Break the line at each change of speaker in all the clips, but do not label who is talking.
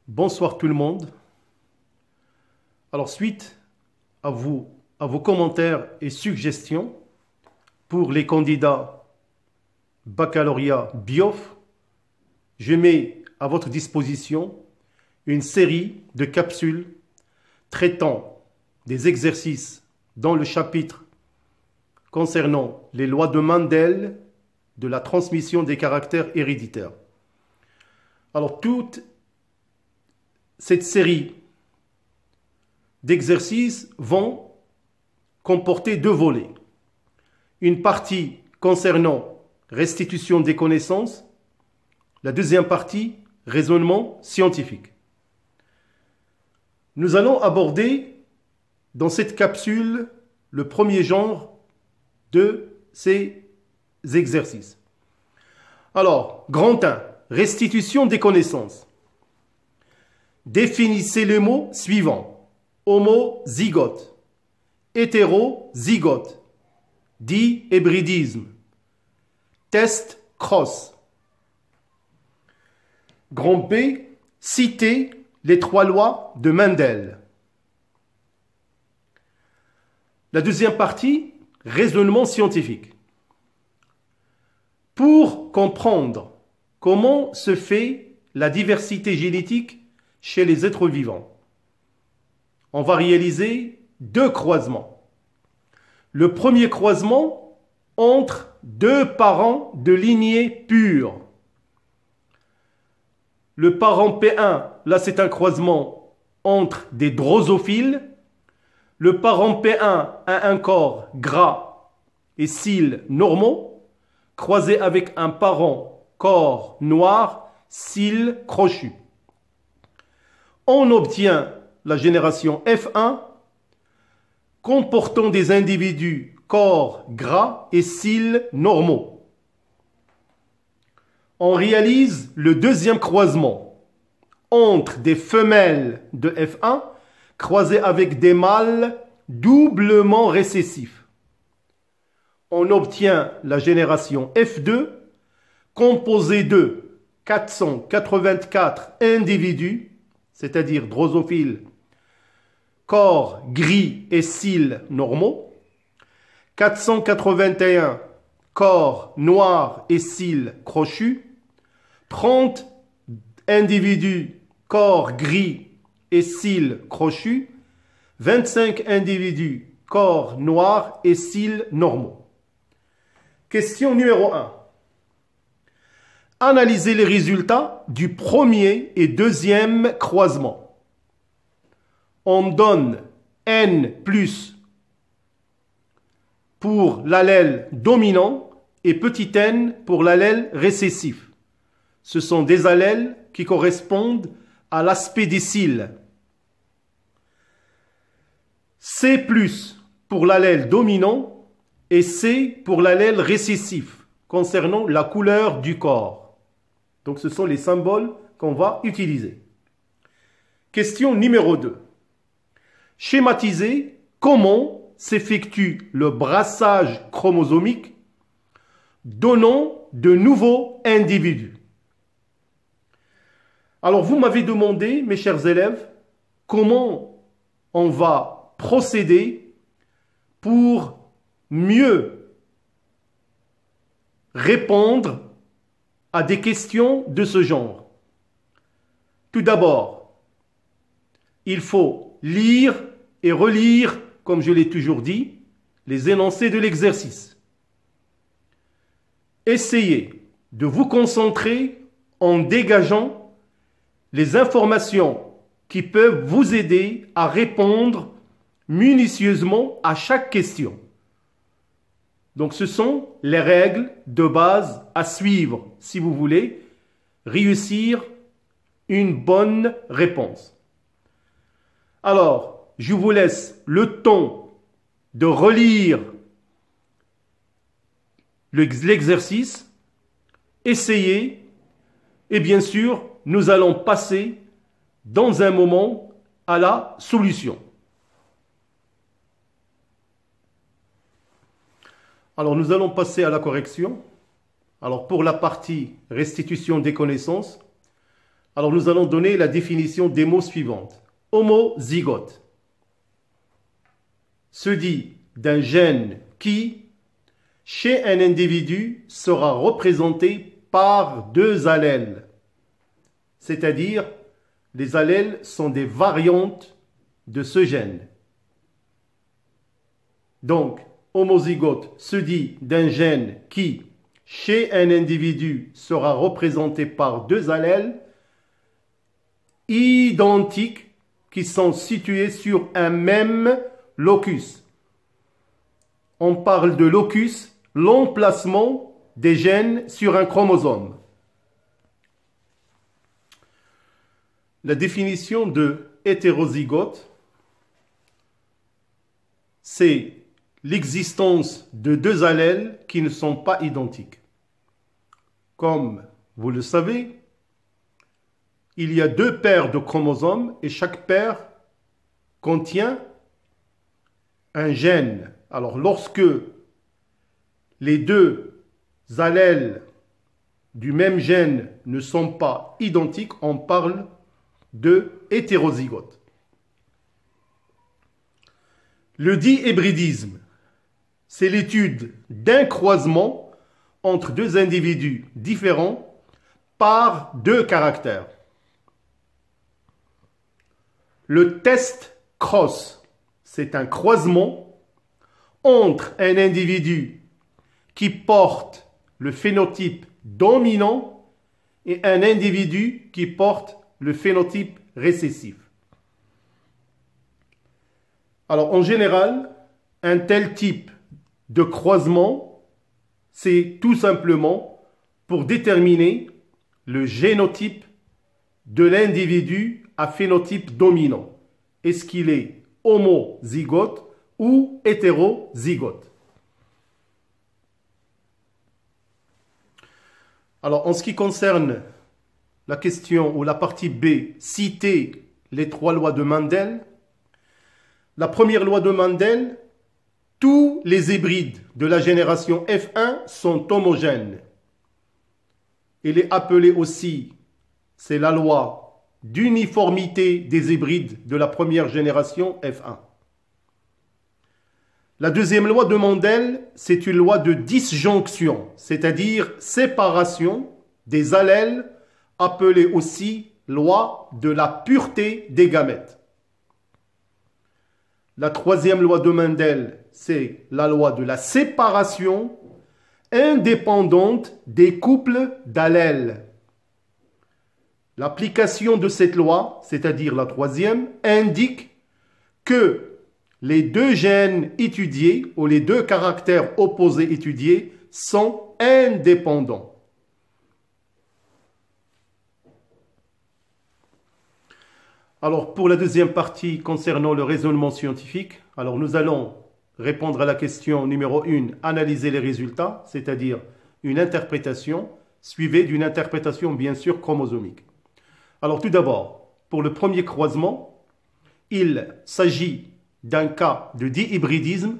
Bonsoir tout le monde. Alors suite à vos commentaires et suggestions pour les candidats baccalauréat BIOF, je mets à votre disposition une série de capsules traitant des exercices dans le chapitre concernant les lois de Mendel de la transmission des caractères héréditaires. Alors toute cette série d'exercices vont comporter deux volets. Une partie concernant restitution des connaissances, la deuxième partie, raisonnement scientifique. Nous allons aborder dans cette capsule le premier genre de ces exercices. Alors, grand 1, restitution des connaissances. Définissez les mots suivants. Homozygote, hétérozygote, dihybridisme, test cross. Grand B, citez les trois lois de Mendel. La deuxième partie, raisonnement scientifique. Pour comprendre comment se fait la diversité génétique chez les êtres vivants, on va réaliser deux croisements. Le premier croisement entre deux parents de lignée pure. Le parent P1, là c'est un croisement entre des drosophiles. Le parent P1 a un corps gras et cils normaux, croisé avec un parent corps noir, cils crochus. On obtient la génération F1 comportant des individus corps gras et cils normaux. On réalise le deuxième croisement entre des femelles de F1 croisées avec des mâles doublement récessifs. On obtient la génération F2 composée de 484 individus, c'est-à-dire drosophiles, corps gris et cils normaux, 481 corps noirs et cils crochus, 30 individus corps gris et cils crochus, 25 individus corps noirs et cils normaux. Question numéro 1. Analysez les résultats du premier et deuxième croisement. On donne N plus pour l'allèle dominant et petit n pour l'allèle récessif. Ce sont des allèles qui correspondent à l'aspect des cils. C plus pour l'allèle dominant et C pour l'allèle récessif concernant la couleur du corps. Donc ce sont les symboles qu'on va utiliser. Question numéro 2. Schématiser comment s'effectue le brassage chromosomique donnant de nouveaux individus. Alors vous m'avez demandé, mes chers élèves, comment on va procéder pour mieux répondre à des questions de ce genre. Tout d'abord, il faut lire et relire, comme je l'ai toujours dit, les énoncés de l'exercice. Essayez de vous concentrer en dégageant les informations qui peuvent vous aider à répondre minutieusement à chaque question. Donc ce sont les règles de base à suivre si vous voulez réussir une bonne réponse. Alors, je vous laisse le temps de relire l'exercice, essayez et bien sûr, nous allons passer dans un moment à la solution. Alors nous allons passer à la correction. Alors pour la partie restitution des connaissances, Alors nous allons donner la définition des mots suivantes. Homozygote se dit d'un gène qui, chez un individu, sera représenté par deux allèles. C'est-à-dire, les allèles sont des variantes de ce gène. Donc, homozygote se dit d'un gène qui, chez un individu, sera représenté par deux allèles identiques qui sont situés sur un même locus. On parle de locus, l'emplacement des gènes sur un chromosome. La définition de hétérozygote, c'est l'existence de deux allèles qui ne sont pas identiques. Comme vous le savez, il y a deux paires de chromosomes et chaque paire contient un gène. Alors lorsque les deux allèles du même gène ne sont pas identiques, on parle de hétérozygote. Le dihybridisme, c'est l'étude d'un croisement entre deux individus différents par deux caractères. Le test cross, c'est un croisement entre un individu qui porte le phénotype dominant et un individu qui porte le phénotype récessif. Alors en général, un tel type de croisement, c'est tout simplement pour déterminer le génotype de l'individu à phénotype dominant. Est-ce qu'il est homozygote ou hétérozygote? Alors en ce qui concerne la question ou la partie B, citer les trois lois de Mendel. La première loi de Mendel, tous les hybrides de la génération F1 sont homogènes. Il est appelé aussi, c'est la loi d'uniformité des hybrides de la première génération F1. La deuxième loi de Mendel, c'est une loi de disjonction, c'est-à-dire séparation des allèles, appelée aussi loi de la pureté des gamètes. La troisième loi de Mendel, c'est la loi de la séparation indépendante des couples d'allèles. L'application de cette loi, c'est-à-dire la troisième, indique que les deux gènes étudiés ou les deux caractères opposés étudiés sont indépendants. Alors, pour la deuxième partie concernant le raisonnement scientifique, alors nous allons répondre à la question numéro 1, analyser les résultats, c'est-à-dire une interprétation, suivie d'une interprétation bien sûr chromosomique. Alors tout d'abord, pour le premier croisement, il s'agit d'un cas de dihybridisme.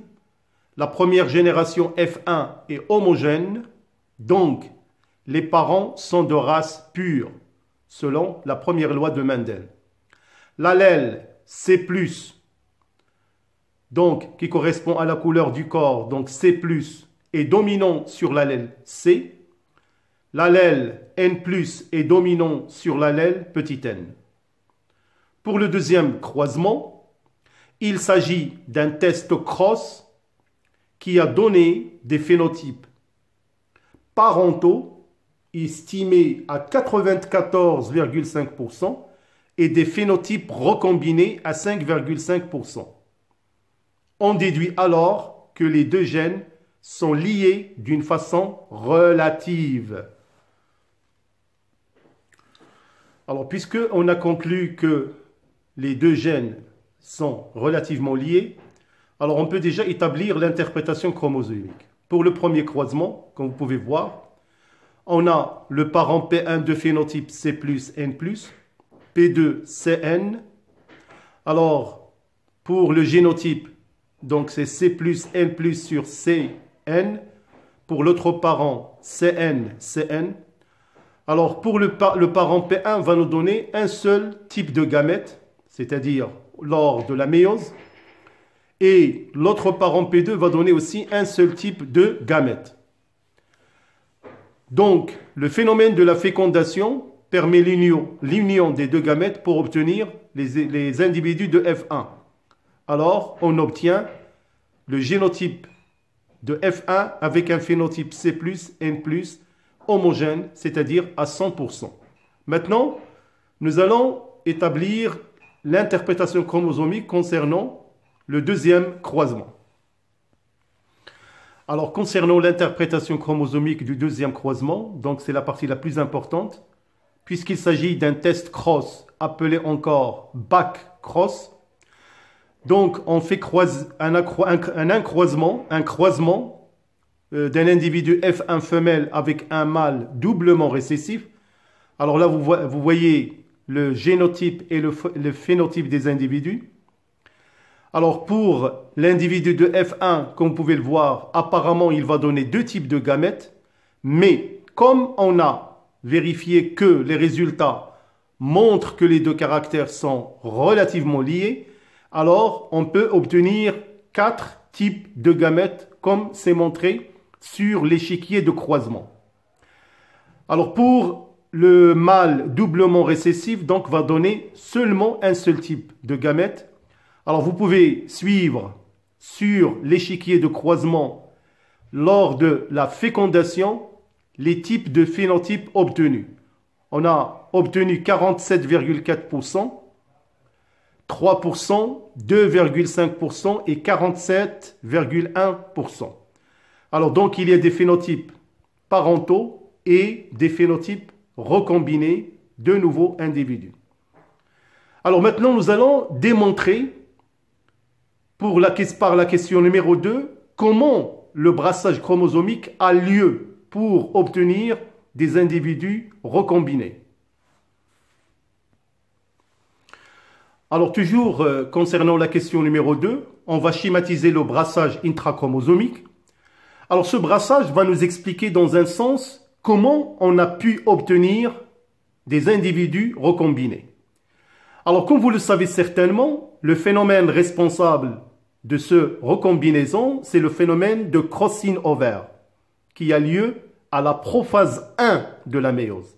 La première génération F1 est homogène, donc les parents sont de race pure, selon la première loi de Mendel. L'allèle C+, donc qui correspond à la couleur du corps, donc C+, est dominant sur l'allèle C. L'allèle N+, est dominant sur l'allèle petit n. Pour le deuxième croisement, il s'agit d'un test cross qui a donné des phénotypes parentaux estimés à 94,5% et des phénotypes recombinés à 5,5%. On déduit alors que les deux gènes sont liés d'une façon relative. Alors, puisqu'on a conclu que les deux gènes sont relativement liés, alors on peut déjà établir l'interprétation chromosomique. Pour le premier croisement, comme vous pouvez voir, on a le parent P1 de phénotype C+, N+, P2, CN. Alors, pour le génotype, donc c'est C+, N+, sur CN. Pour l'autre parent, CN, CN. Alors pour le parent P1 va nous donner un seul type de gamète, c'est-à-dire lors de la méiose. Et l'autre parent P2 va donner aussi un seul type de gamète. Donc, le phénomène de la fécondation permet l'union des deux gamètes pour obtenir les individus de F1. Alors, on obtient le génotype de F1 avec un phénotype C+, N+, homogène, c'est-à-dire à 100%. Maintenant, nous allons établir l'interprétation chromosomique concernant le deuxième croisement. Alors, concernant l'interprétation chromosomique du deuxième croisement, donc c'est la partie la plus importante, puisqu'il s'agit d'un test cross, appelé encore back cross. Donc, on fait un croisement d'un individu F1 femelle avec un mâle doublement récessif. Alors là, vous voyez le génotype et le phénotype des individus. Alors pour l'individu de F1, comme vous pouvez le voir, apparemment il va donner deux types de gamètes, mais comme on a vérifié que les résultats montrent que les deux caractères sont relativement liés, alors on peut obtenir 4 types de gamètes comme c'est montré sur l'échiquier de croisement. Alors pour le mâle doublement récessif, donc va donner seulement un seul type de gamète. Alors vous pouvez suivre sur l'échiquier de croisement lors de la fécondation les types de phénotypes obtenus. On a obtenu 47,4%, 3%, 2,5% et 47,1%. Alors donc il y a des phénotypes parentaux et des phénotypes recombinés de nouveaux individus. Alors maintenant nous allons démontrer par la question numéro 2, comment le brassage chromosomique a lieu pour obtenir des individus recombinés. Alors toujours concernant la question numéro 2, on va schématiser le brassage intrachromosomique. Alors ce brassage va nous expliquer dans un sens comment on a pu obtenir des individus recombinés. Alors comme vous le savez certainement, le phénomène responsable de ce recombinaison, c'est le phénomène de crossing over qui a lieu à la prophase 1 de la méiose.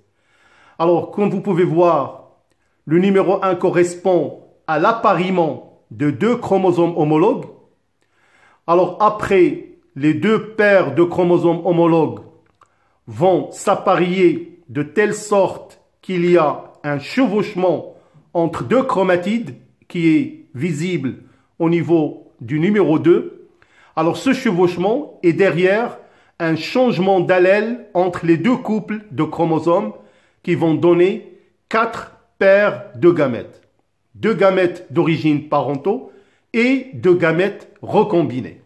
Alors, comme vous pouvez voir, le numéro 1 correspond à l'appariement de 2 chromosomes homologues. Alors, après, les 2 paires de chromosomes homologues vont s'apparier de telle sorte qu'il y a un chevauchement entre 2 chromatides qui est visible au niveau du numéro 2. Alors ce chevauchement est derrière un changement d'allèle entre les 2 couples de chromosomes qui vont donner 4 paires de gamètes. 2 gamètes d'origine parentaux et 2 gamètes recombinés.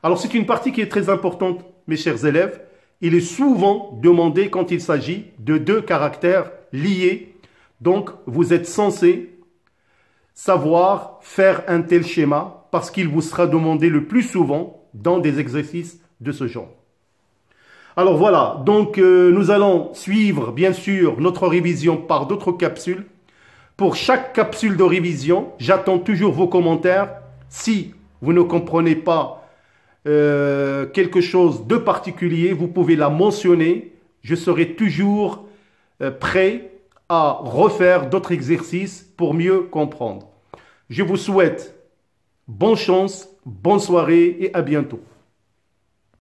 Alors c'est une partie qui est très importante, mes chers élèves. Il est souvent demandé quand il s'agit de 2 caractères liés. Donc vous êtes censé savoir faire un tel schéma parce qu'il vous sera demandé le plus souvent dans des exercices de ce genre. Alors voilà, donc nous allons suivre bien sûr notre révision par d'autres capsules. Pour chaque capsule de révision, j'attends toujours vos commentaires. Si vous ne comprenez pas quelque chose de particulier, vous pouvez la mentionner. Je serai toujours prêt à refaire d'autres exercices pour mieux comprendre. Je vous souhaite bonne chance, bonne soirée et à bientôt.